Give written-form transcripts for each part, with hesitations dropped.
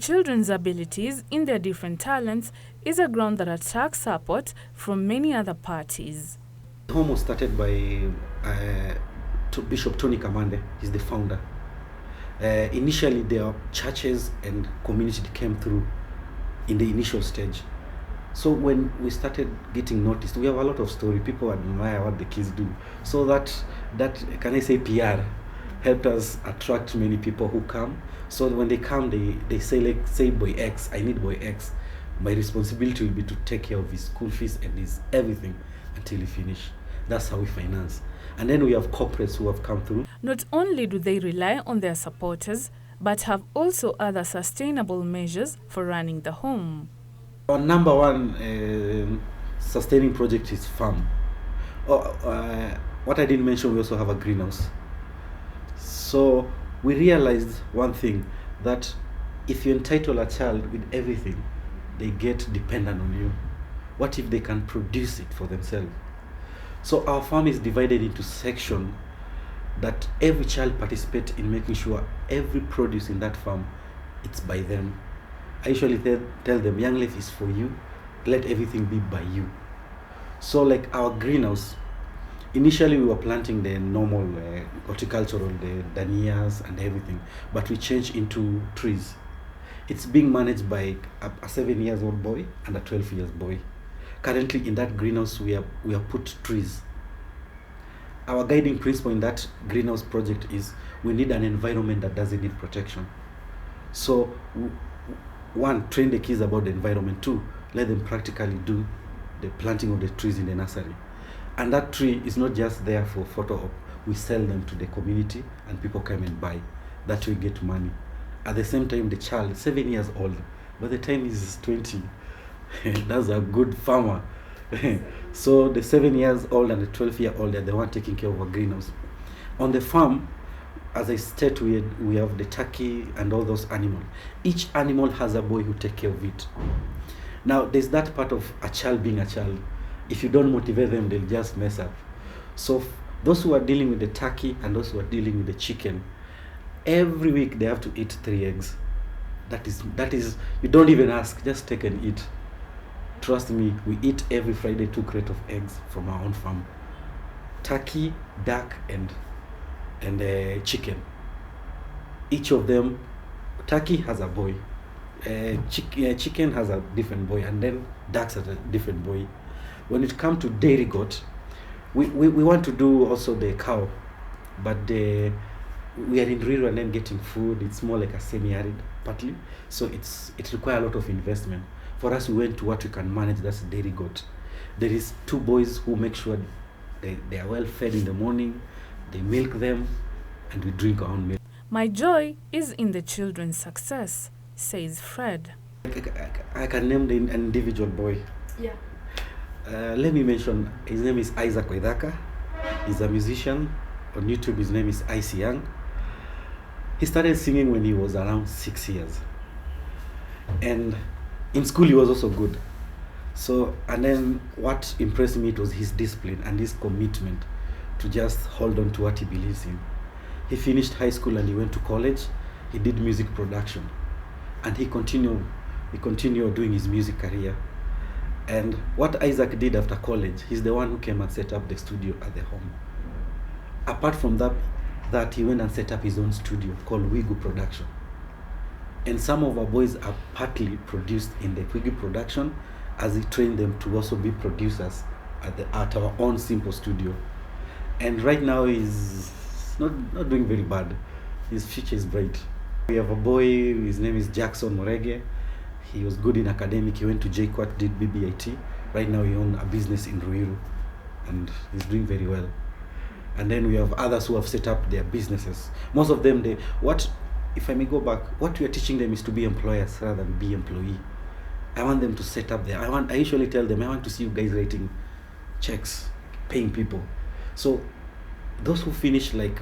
children's abilities in their different talents is a ground that attracts support from many other parties. The home was started by Bishop Tony Kamande. He's the founder. Initially, their churches and community came through in the initial stage. So when we started getting noticed, we have a lot of story. People admire what the kids do. So that can I say PR helped us attract many people who come. So when they come, they say, like, say boy X, I need boy X. My responsibility will be to take care of his school fees and his everything until he finish. That's how we finance. And then we have corporates who have come through. Not only do they rely on their supporters, but have also other sustainable measures for running the home. Our number one sustaining project is farm. What I didn't mention, we also have a greenhouse. So we realized one thing, that if you entitle a child with everything, they get dependent on you. What if they can produce it for themselves? So our farm is divided into sections that every child participates in making sure every produce in that farm, it's by them. I usually tell them, young life is for you, let everything be by you. So like our greenhouse, initially we were planting the normal horticultural, the dahlias and everything, but we changed into trees. It's being managed by a 7-year-old boy and a 12-year-old boy. Currently in that greenhouse we have put trees. Our guiding principle in that greenhouse project is we need an environment that doesn't need protection. So one, train the kids about the environment. Two, let them practically do the planting of the trees in the nursery. And that tree is not just there for photo op. We sell them to the community and people come and buy. That way we get money. At the same time, the child, 7 years old, by the time he's 20, that's a good farmer. So the 7 years old and the 12-year-old are the one taking care of our greenhouse. On the farm, as I said, we have the turkey and all those animals. Each animal has a boy who takes care of it. Now, there's that part of a child being a child. If you don't motivate them, they'll just mess up. So those who are dealing with the turkey and those who are dealing with the chicken, every week they have to eat 3 eggs. That is, you don't even ask, just take and eat. Trust me, we eat every Friday 2 crates of eggs from our own farm. Turkey, duck, and chicken. Each of them, turkey has a boy, chicken has a different boy, and then ducks has a different boy. When it comes to dairy goat, we want to do also the cow, but we are in rural and then getting food. It's more like a semi-arid partly, so it requires a lot of investment. For us, we went to what we can manage. That's dairy goat. There is 2 boys who make sure they are well fed in the morning. They milk them, and we drink our own milk. My joy is in the children's success, says Fred. I can name the individual boy. Yeah. Let me mention, his name is Isaac Waithaka. He's a musician. On YouTube, his name is Icy Young. He started singing when he was around 6 years. And in school, he was also good. So, and then what impressed me, it was his discipline and his commitment to just hold on to what he believes in. He finished high school and he went to college. He did music production. And he continued doing his music career. And what Isaac did after college, he's the one who came and set up the studio at the home. Apart from that he went and set up his own studio called Wigu Production. And some of our boys are partly produced in the Wigu Production, as he trained them to also be producers at our own simple studio. And right now he's not doing very bad. His future is bright. We have a boy, his name is Jackson Morege. He was good in academic. He went to JKUAT, did BBIT. Right now he owns a business in Ruiru and he's doing very well. And then we have others who have set up their businesses. Most of them, if I may go back, what we are teaching them is to be employers rather than be employee. I want them to set up I usually tell them, I want to see you guys writing checks, paying people. So those who finished like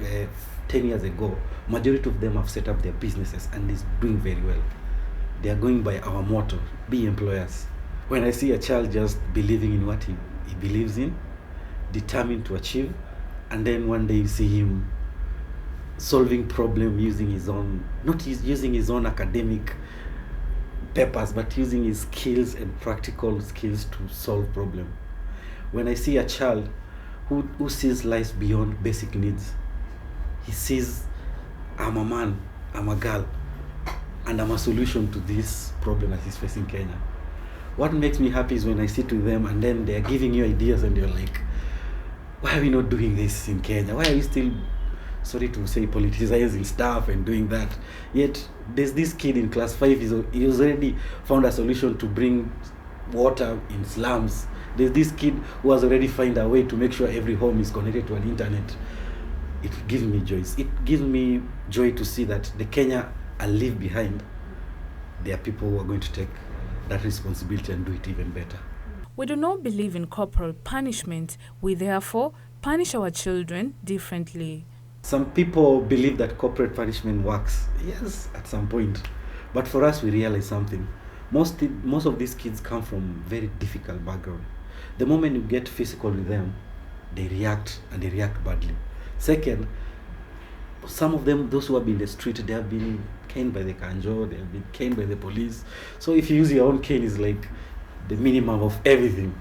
10 years ago, majority of them have set up their businesses and is doing very well. They are going by our motto, be employers. When I see a child just believing in what he believes in, determined to achieve, and then one day you see him solving problem using his own, not using his own academic papers, but using his skills and practical skills to solve problem. When I see a child who sees life beyond basic needs, he sees, I'm a man, I'm a girl, and I'm a solution to this problem that is facing Kenya. What makes me happy is when I sit with them and then they're giving you ideas and you're like, why are we not doing this in Kenya? Why are we still, sorry to say, politicizing stuff and doing that? Yet there's this kid in class 5, he has already found a solution to bring water in slums. There's this kid who has already found a way to make sure every home is connected to an internet. It gives me joy. It gives me joy to see that the Kenya I leave behind, there are people who are going to take that responsibility and do it even better. We do not believe in corporal punishment. We therefore punish our children differently. Some people believe that corporate punishment works. Yes, at some point. But for us, we realize something. Most of these kids come from very difficult background. The moment you get physical with them, they react, and they react badly. Second, some of them, those who have been in the street, they have been caned by the kanjo, they have been caned by the police. So if you use your own cane, it's like the minimum of everything.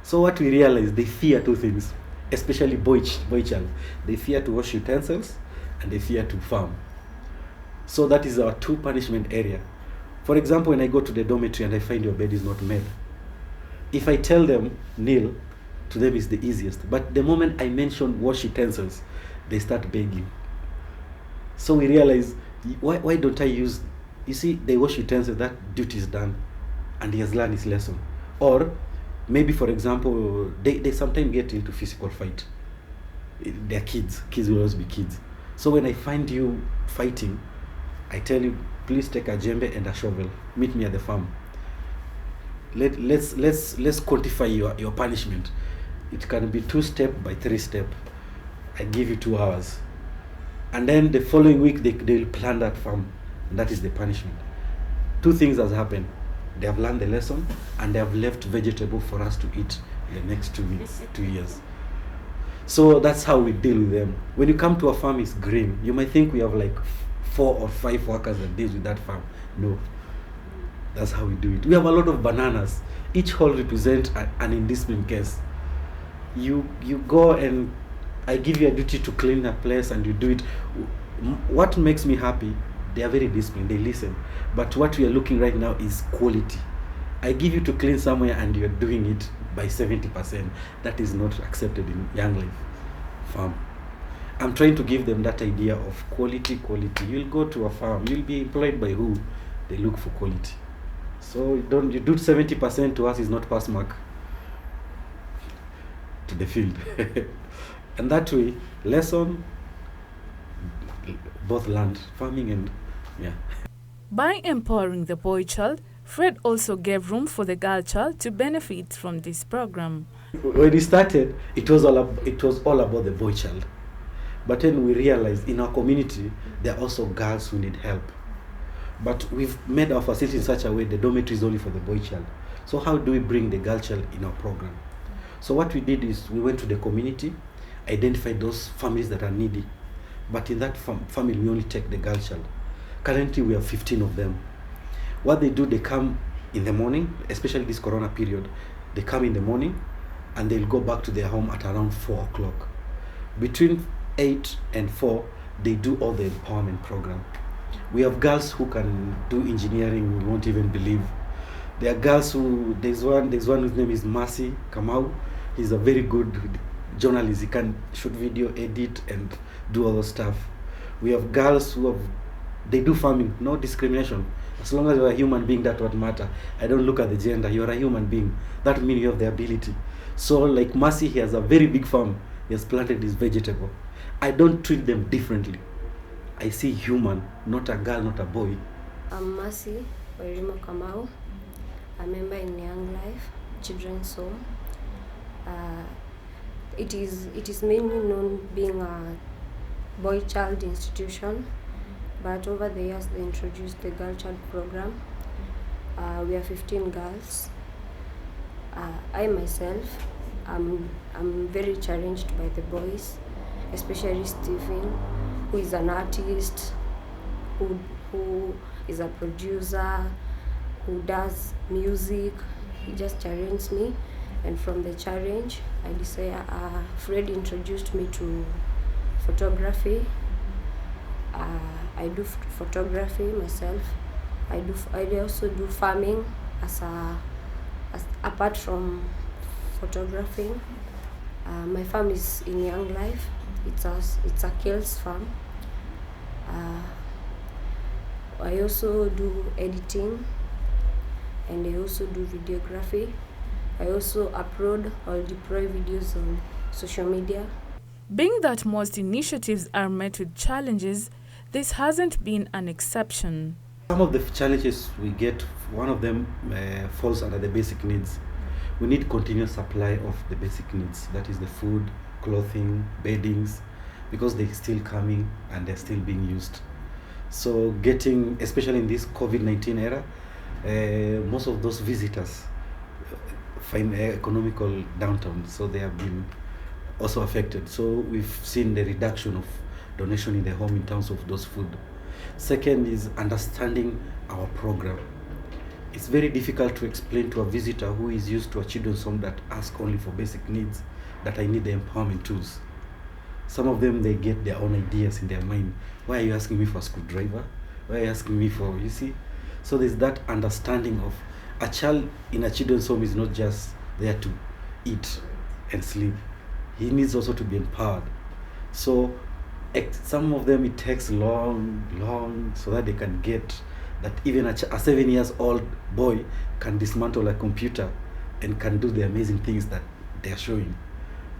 So what we realize, they fear two things, especially boy child. They fear to wash utensils and they fear to farm. So that is our two punishment area. For example, when I go to the dormitory and I find your bed is not made, if I tell them kneel, to them is the easiest. But the moment I mention wash utensils, they start begging. So we realize, why don't I use, you see, they wash utensils, that duty is done, and he has learned his lesson. Or maybe, for example, they sometimes get into physical fight. They're kids will always be kids. So when I find you fighting, I tell you, please take a djembe and a shovel, meet me at the farm. Let's quantify your punishment. It can be 2-step by 3-step. I give you 2 hours. And then the following week, they'll plan that farm. And that is the punishment. 2 things has happened. They have learned the lesson, and they have left vegetable for us to eat in the next 2 weeks, 2 years. So that's how we deal with them. When you come to a farm, it's green. You might think we have like 4 or 5 workers that deal with that farm. No. That's how we do it. We have a lot of bananas. Each hole represents an indisciplined case. You go and I give you a duty to clean a place and you do it. What makes me happy, they are very disciplined, they listen. But what we are looking right now is quality. I give you to clean somewhere and you're doing it by 70%. That is not accepted in Young Life Farm. I'm trying to give them that idea of quality. You'll go to a farm, you'll be employed by who? They look for quality. So you do 70% to us is not pass mark to the field. And that way, lesson, both land, farming and, yeah. By empowering the boy child, Fred also gave room for the girl child to benefit from this program. When we started, it was all about the boy child. But then we realized in our community, there are also girls who need help. But we've made our facility in such a way the dormitory is only for the boy child. So how do we bring the girl child in our program? So what we did is we went to the community, identified those families that are needy. But in that family, we only take the girl child. Currently, we have 15 of them. What they do, they come in the morning, especially this corona period. They come in the morning and they'll go back to their home at around 4 o'clock. Between 8 and 4, they do all the empowerment program. We have girls who can do engineering, you won't even believe. There are girls who, there's one whose name is Mercy Kamau. He's a very good journalist. He can shoot video, edit, and do all those stuff. We have girls they do farming, no discrimination. As long as you're a human being, that's what matters. I don't look at the gender, you're a human being. That means you have the ability. So like Mercy, he has a very big farm. He has planted his vegetable. I don't treat them differently. I see human, not a girl, not a boy. I'm Mercy Kamau, a member in Young Life Children's Home. It is mainly known being a boy child institution, but over the years they introduced the girl child program. We are 15 girls. I myself, I'm very challenged by the boys, especially Stephen, who is an artist, who is a producer, who does music. He just challenged me, and from the challenge, I decided. Fred introduced me to photography. I do photography myself. I also do farming as apart from photographing. My farm is in Young Life. It's a Kills farm. I also do editing, and I also do videography. I also upload or deploy videos on social media. Being that most initiatives are met with challenges, this hasn't been an exception. Some of the challenges we get, one of them falls under the basic needs. We need continuous supply of the basic needs, that is the food, clothing, beddings, because they're still coming and they're still being used. So getting, especially in this COVID-19 era, most of those visitors find economical downturn, so they have been also affected. So we've seen the reduction of donation in the home in terms of those food. Second is understanding our program. It's very difficult to explain to a visitor who is used to a children's home that ask only for basic needs that I need the empowerment tools. Some of them, they get their own ideas in their mind. Why are you asking me for a screwdriver? Why are you asking me for, you see? So there's that understanding of a child in a children's home is not just there to eat and sleep. He needs also to be empowered. So some of them, it takes long, so that they can get that even a 7-year-old boy can dismantle a computer and can do the amazing things that they're showing.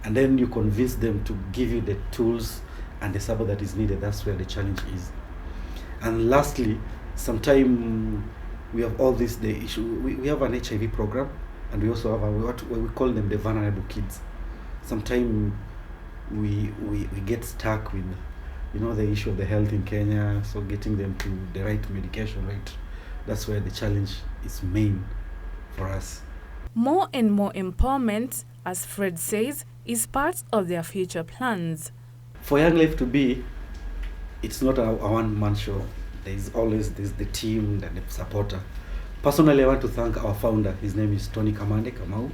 And then you convince them to give you the tools and the support that is needed. That's where the challenge is. And lastly, sometimes we have all this, the issue, we have an HIV program, and we also have what we call them the vulnerable kids. Sometimes we get stuck with, the issue of the health in Kenya, so getting them to the right medication, right? That's where the challenge is main for us. More and more empowerment, as Fred says, is part of their future plans. For Young Life to be, it's not a one-man show. There's the team and the supporter. Personally, I want to thank our founder. His name is Tony Kamau.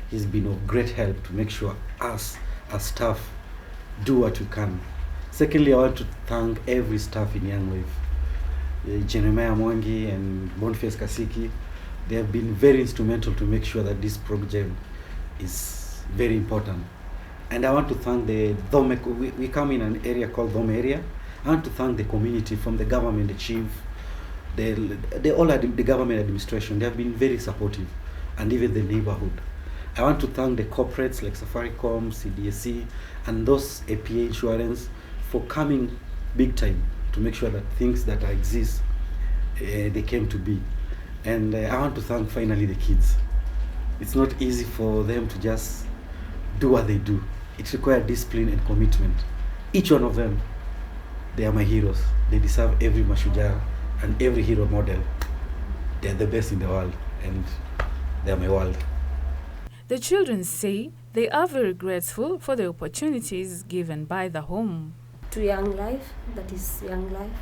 He's been of great help to make sure us as staff do what we can. Secondly, I want to thank every staff in Young Life. Jeremiah Mwangi and Boniface Kasiki, they have been very instrumental to make sure that this project is very important. And I want to thank the Dome. We come in an area called Dome area. I want to thank the community, from the government, the chief, the government administration. They have been very supportive, and even the neighborhood. I want to thank the corporates like Safaricom, CDSC, and those APA insurance for coming big time to make sure that things that exist, they came to be. And I want to thank finally the kids. It's not easy for them to just do what they do. It requires discipline and commitment. Each one of them, they are my heroes. They deserve every mashujaa and every hero model. They are the best in the world, and they are my world. The children say they are very grateful for the opportunities given by the home. To Young Life, that is Young Life,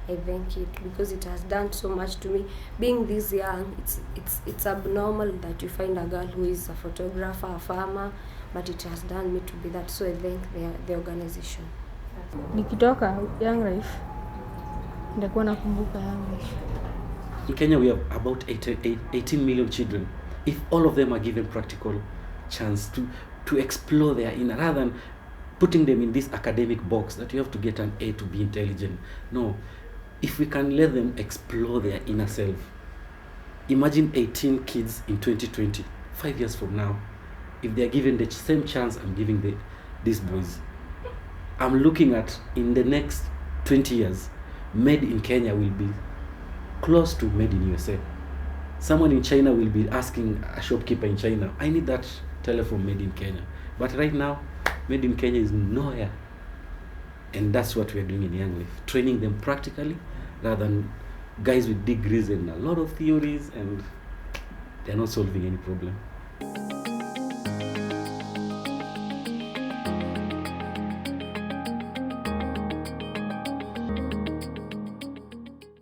I thank it because it has done so much to me. Being this young, it's abnormal that you find a girl who is a photographer, a farmer, but it has done me to be that. So I thank the organization. Nikitoka Young Life, nitakuwa nakumbuka Young Life. In Kenya, we have about 18 million children. If all of them are given practical chance to explore their inner, rather than putting them in this academic box that you have to get an A to be intelligent. No, if we can let them explore their inner self. Imagine 18 kids in 2020, 5 years from now, if they are given the same chance I'm giving these boys. I'm looking at, in the next 20 years, made in Kenya will be close to made in USA. Someone in China will be asking a shopkeeper in China, I need that telephone made in Kenya. But right now, made in Kenya is nowhere. And that's what we're doing in Young Life, training them practically rather than guys with degrees and a lot of theories, and they're not solving any problem.